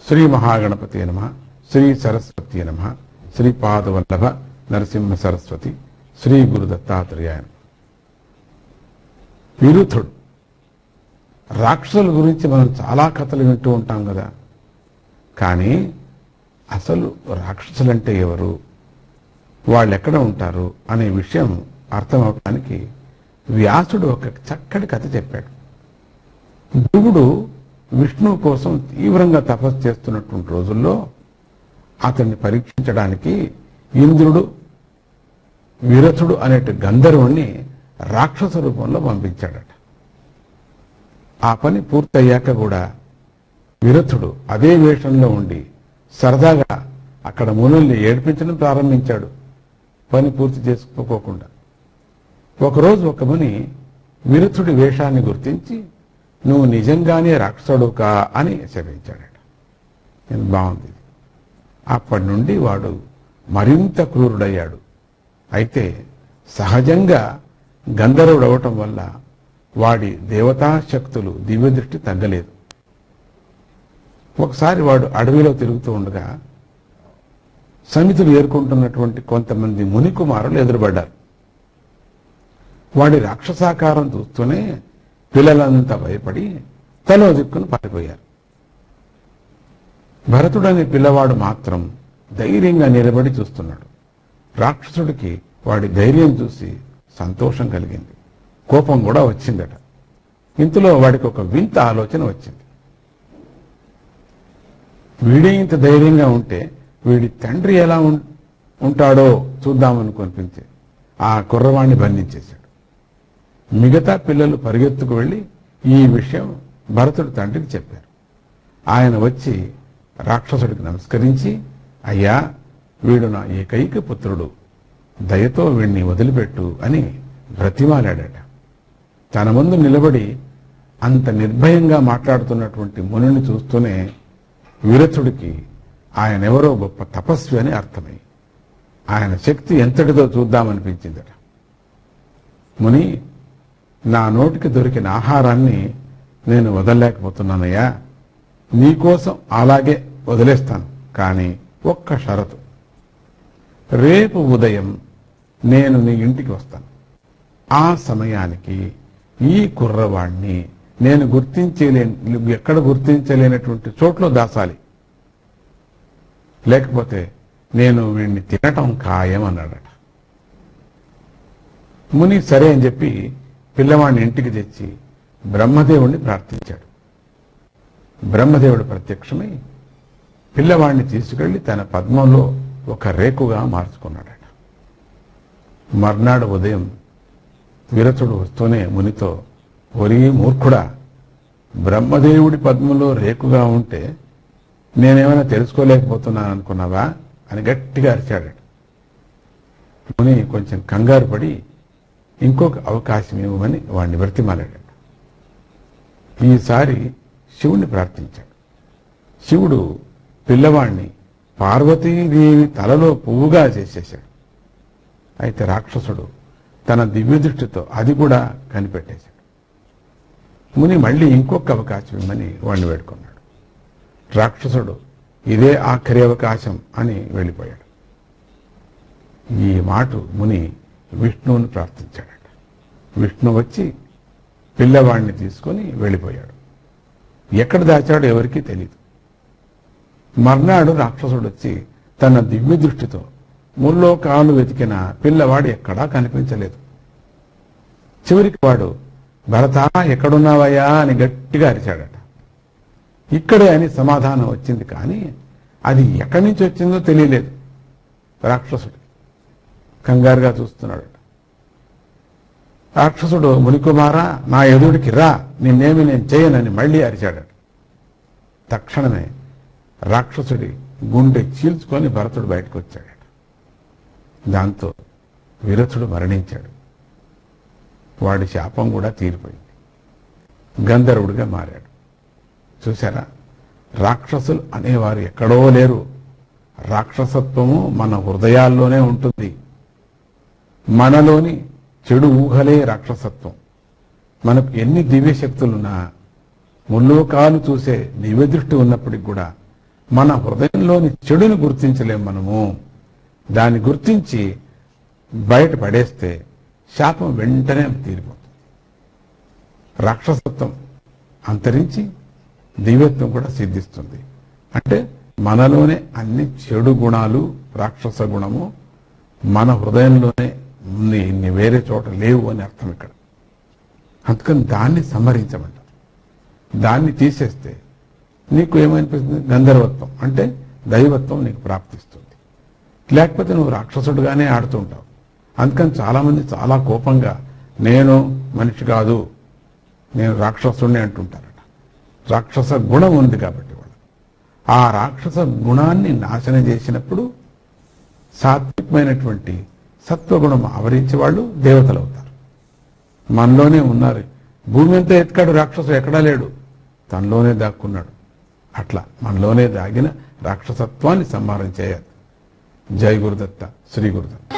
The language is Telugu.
శ్రీ మహాగణపతి నమః, శ్రీ సరస్వతి నమః, శ్రీపాదవల్లభ నరసింహ సరస్వతి, శ్రీ గురు దత్తాత్రేయాయ. విరుథుడు. రాక్షసుల గురించి మనం చాలా కథలు వింటూ ఉంటాం కదా, కానీ అసలు రాక్షసులంటే ఎవరు, వాళ్ళు ఎక్కడ ఉంటారు అనే విషయం అర్థం అవడానికి వ్యాసుడు ఒక చక్కటి కథ చెప్పాడు. ధ్రువుడు విష్ణువు కోసం తీవ్రంగా తపస్సు చేస్తున్నటువంటి రోజుల్లో అతన్ని పరీక్షించడానికి ఇంద్రుడు విరథుడు అనేటి గంధర్వుణ్ణి రాక్షస రూపంలో పంపించాడట. ఆ పని పూర్తయ్యాక కూడా విరథుడు అదే వేషంలో ఉండి సరదాగా అక్కడ మునుల్ని ఏడిపించడం ప్రారంభించాడు, పని పూర్తి చేసుకోకుండా. ఒకరోజు ఒక ముని విరథుడి వేషాన్ని గుర్తించి, నువ్వు నిజంగానే రాక్షసుడు కా అని శపించాడట. బాగుంది. అప్పటి నుండి వాడు మరింత క్రూరుడయ్యాడు. అయితే సహజంగా గంధర్వుడు అవటం వల్ల వాడి దేవతా శక్తులు దివ్యదృష్టి తగ్గలేదు. ఒకసారి వాడు అడవిలో తిరుగుతూ ఉండగా సమితులు ఏర్కొంటున్నటువంటి కొంతమంది ముని కుమారులు ఎదురుపడ్డారు. వాడి రాక్షసాకారం చూస్తూనే పిల్లలంతా భయపడి తలో దిక్కును పారిపోయారు. భరతుడనే పిల్లవాడు మాత్రం ధైర్యంగా నిలబడి చూస్తున్నాడు. రాక్షసుడికి వాడి ధైర్యం చూసి సంతోషం కలిగింది, కోపం కూడా వచ్చిందట. ఇంతలో వాడికి ఒక వింత ఆలోచన వచ్చింది. వీడే ఇంత ధైర్యంగా ఉంటే వీడి తండ్రి ఎలా ఉంటాడో చూద్దామని కనిపించి ఆ కుర్రవాణ్ణి బంధించేశాడు. మిగతా పిల్లలు పరిగెత్తుకు వెళ్ళి ఈ విషయం భరతుడి తండ్రికి చెప్పారు. ఆయన వచ్చి రాక్షసుడికి నమస్కరించి, అయ్యా, వీడు నా ఏకైక పుత్రుడు, దయతో వీడిని వదిలిపెట్టు అని బ్రతిమాలాడట. తన ముందు నిలబడి అంత నిర్భయంగా మాట్లాడుతున్నటువంటి మునిని చూస్తూనే విరథుడికి ఆయనెవరో గొప్ప తపస్వి అని అర్థమై ఆయన శక్తి ఎంతటిదో చూద్దామనిపించిందట. ముని, నా నోటికి దొరికిన ఆహారాన్ని నేను వదలలేకపోతున్నానయ్యా, నీకోసం అలాగే వదిలేస్తాను, కానీ ఒక్క షరతు. రేపు ఉదయం నేను నీ ఇంటికి వస్తాను. ఆ సమయానికి ఈ కుర్రవాణ్ణి నేను ఎక్కడ గుర్తించలేనటువంటి చోట్లో దాచాలి, లేకపోతే నేను వీడిని తినటం ఖాయం అన్నాడట. ముని సరే అని చెప్పి పిల్లవాడిని ఇంటికి తెచ్చి బ్రహ్మదేవుణ్ణి ప్రార్థించాడు. బ్రహ్మదేవుడు ప్రత్యక్షమై పిల్లవాడిని తీసుకెళ్లి తన పద్మంలో ఒక రేకుగా మార్చుకున్నాడట. మర్నాడు ఉదయం విరథుడు వస్తూనే మునితో, ఒరి మూర్ఖుడా, బ్రహ్మదేవుడి పద్మంలో రేకుగా ఉంటే నేనేమైనా తెలుసుకోలేకపోతున్నాను అనుకున్నావా అని గట్టిగా అరిచాడట. ముని కొంచెం కంగారు పడి ఇంకొక అవకాశం ఇవ్వమని వాడిని బ్రతిమాలాడట. ఈసారి శివుణ్ణి ప్రార్థించాడు. శివుడు పిల్లవాణ్ణి పార్వతీదేవి తలలో పువ్వుగా చేసేశాడు. అయితే రాక్షసుడు తన దివ్యదృష్టితో అది కూడా కనిపెట్టేశాడు. ముని మళ్ళీ ఇంకొక అవకాశం ఇవ్వమని వాడిని వేడుకున్నాడు. రాక్షసుడు ఇదే ఆఖరి అవకాశం అని వెళ్ళిపోయాడు. ఈ మాట ముని విష్ణువుని ప్రార్థించాడట. విష్ణు వచ్చి పిల్లవాడిని తీసుకొని వెళ్ళిపోయాడు. ఎక్కడ దాచాడో ఎవరికీ తెలియదు. మర్నాడు రాక్షసుడు వచ్చి తన దివ్య దృష్టితో ముల్లోకాలు వెతికిన పిల్లవాడు ఎక్కడా కనిపించలేదు. చివరికి వాడు, భరతా, ఎక్కడున్నావయ్యా అని గట్టిగా అరిచాడట. ఇక్కడే అని సమాధానం వచ్చింది, కానీ అది ఎక్కడి నుంచి వచ్చిందో తెలియలేదు. రాక్షసుడు కంగారుగా చూస్తున్నాడట. రాక్షసుడు, మునికుమారా, నా ఎదుడికి రా, నిన్నేమి నేను చేయనని మళ్ళీ అరిచాడట. తక్షణమే రాక్షసుడి గుండె చీల్చుకొని భరతుడు బయటకు వచ్చాడట. దాంతో విరథుడు మరణించాడు. వాడి శాపం కూడా తీరిపోయింది, గంధర్వుడిగా మారాడు. చూసారా, రాక్షసులు అనేవారు ఎక్కడో లేరు. రాక్షసత్వము మన హృదయాల్లోనే ఉంటుంది. మనలోని చెడు ఊహలే రాక్షసత్వం. మనకు ఎన్ని దివ్య శక్తులున్నా, ముల్లోకాలు చూసే దివ్య దృష్టి ఉన్నప్పటికి కూడా మన హృదయంలోని చెడుని గుర్తించలేం మనము. దాన్ని గుర్తించి బయట పడేస్తే శాపం వెంటనే తీరిపోతుంది. రాక్షసత్వం అంతరించి దివ్యత్వం కూడా సిద్ధిస్తుంది. అంటే మనలోనే అన్ని చెడు గుణాలు, రాక్షస గుణము మన హృదయంలోనే ఉంది, ఇన్ని వేరే చోట లేవు అని అర్థం ఇక్కడ. అందుకని దాన్ని సంహరించమంట. దాన్ని తీసేస్తే నీకు ఏమనిపిస్తుంది? గంధర్వత్వం అంటే దైవత్వం నీకు ప్రాప్తిస్తుంది. లేకపోతే నువ్వు రాక్షసుడుగానే ఆడుతుంటావు. అందుకని చాలామంది చాలా కోపంగా నేను మనిషి కాదు, నేను రాక్షసుడిని అంటుంటారట. రాక్షస గుణం ఉంది కాబట్టి వాళ్ళు ఆ రాక్షస గుణాన్ని నాశనం చేసినప్పుడు సాత్వికమైనటువంటి సత్వగుణం ఆవరించి వాళ్ళు దేవతలు అవుతారు. మనలోనే ఉన్నారు. భూమి అంతా ఎత్తుకాడు రాక్షసుడు, ఎక్కడా లేడు, తనలోనే దాక్కున్నాడు. అట్లా మనలోనే దాగిన రాక్షసత్వాన్ని సంహారం చేయాలి. జై గురుదత్త, శ్రీ గురుదత్త.